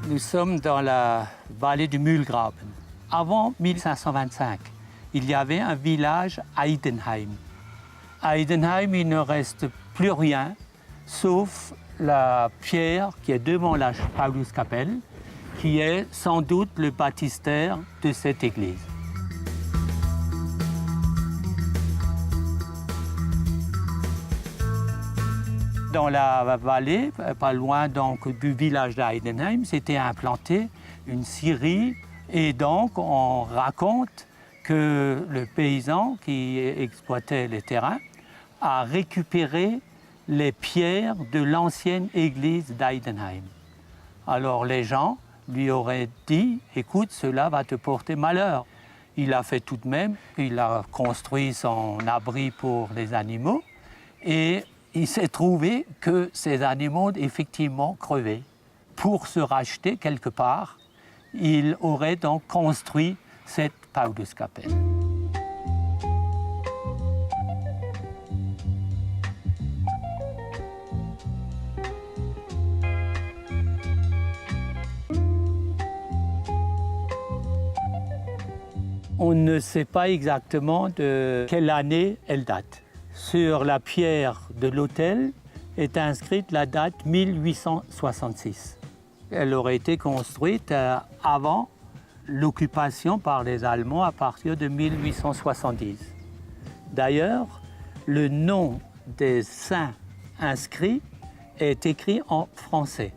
Nous sommes dans la vallée du Mühlgraben. Avant 1525, il y avait un village à Heidenheim. À Heidenheim, il ne reste plus rien, sauf la pierre qui est devant la Pauluskapelle, qui est sans doute le baptistère de cette église. Dans la vallée, pas loin donc du village d'Heidenheim, s'était implantée une scierie. Et donc, on raconte que le paysan qui exploitait les terrains a récupéré les pierres de l'ancienne église d'Heidenheim. Alors les gens lui auraient dit « Écoute, cela va te porter malheur ». Il a fait tout de même, il a construit son abri pour les animaux et il s'est trouvé que ces animaux effectivement crevaient. Pour se racheter quelque part, il aurait donc construit cette Pauluskapelle. On ne sait pas exactement de quelle année elle date. Sur la pierre de l'autel est inscrite la date 1866. Elle aurait été construite avant l'occupation par les Allemands à partir de 1870. D'ailleurs, le nom des saints inscrits est écrit en français.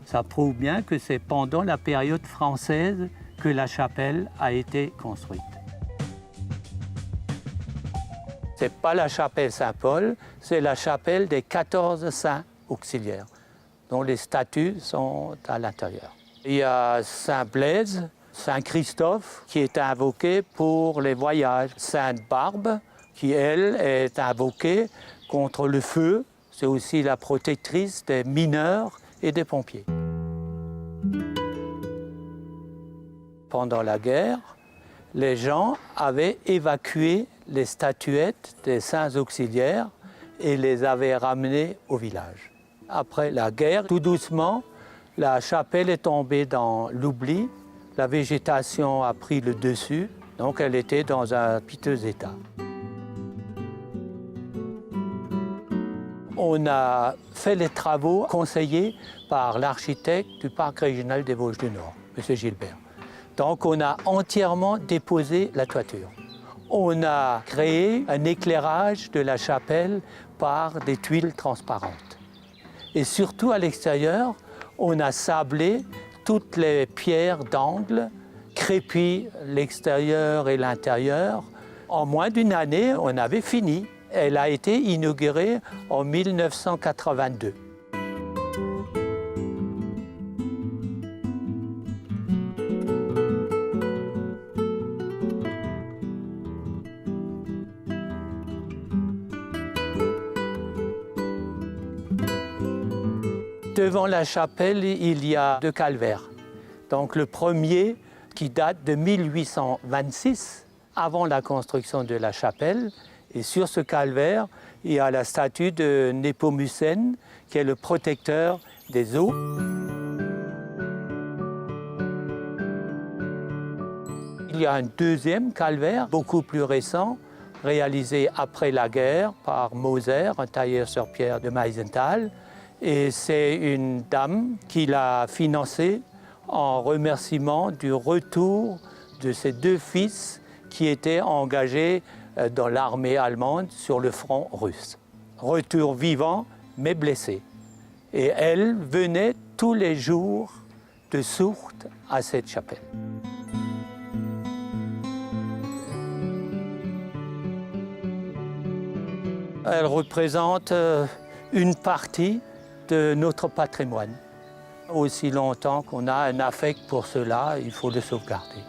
Ça prouve bien que c'est pendant la période française que la chapelle a été construite. Ce n'est pas la chapelle Saint-Paul, c'est la chapelle des 14 saints auxiliaires, dont les statues sont à l'intérieur. Il y a Saint-Blaise, Saint-Christophe, qui est invoqué pour les voyages. Sainte-Barbe, qui, elle, est invoquée contre le feu. C'est aussi la protectrice des mineurs et des pompiers. Pendant la guerre, les gens avaient évacué les statuettes des saints auxiliaires et les avaient ramenées au village. Après la guerre, tout doucement, la chapelle est tombée dans l'oubli. La végétation a pris le dessus, donc elle était dans un piteux état. On a fait les travaux conseillés par l'architecte du parc régional des Vosges du Nord, M. Gilbert. Donc on a entièrement déposé la toiture. On a créé un éclairage de la chapelle par des tuiles transparentes. Et surtout à l'extérieur, on a sablé toutes les pierres d'angle, crépi l'extérieur et l'intérieur. En moins d'une année, on avait fini. Elle a été inaugurée en 1982. Devant la chapelle, il y a deux calvaires. Donc le premier qui date de 1826, avant la construction de la chapelle. Et sur ce calvaire, il y a la statue de Nepomucène, qui est le protecteur des eaux. Il y a un deuxième calvaire, beaucoup plus récent, réalisé après la guerre par Moser, un tailleur sur pierre de Meisenthal. Et c'est une dame qui l'a financé en remerciement du retour de ses deux fils qui étaient engagés dans l'armée allemande sur le front russe. Retour vivant, mais blessé. Et elle venait tous les jours de Sourtes à cette chapelle. Elle représente une partie de notre patrimoine. Aussi longtemps qu'on a un affect pour cela, il faut le sauvegarder.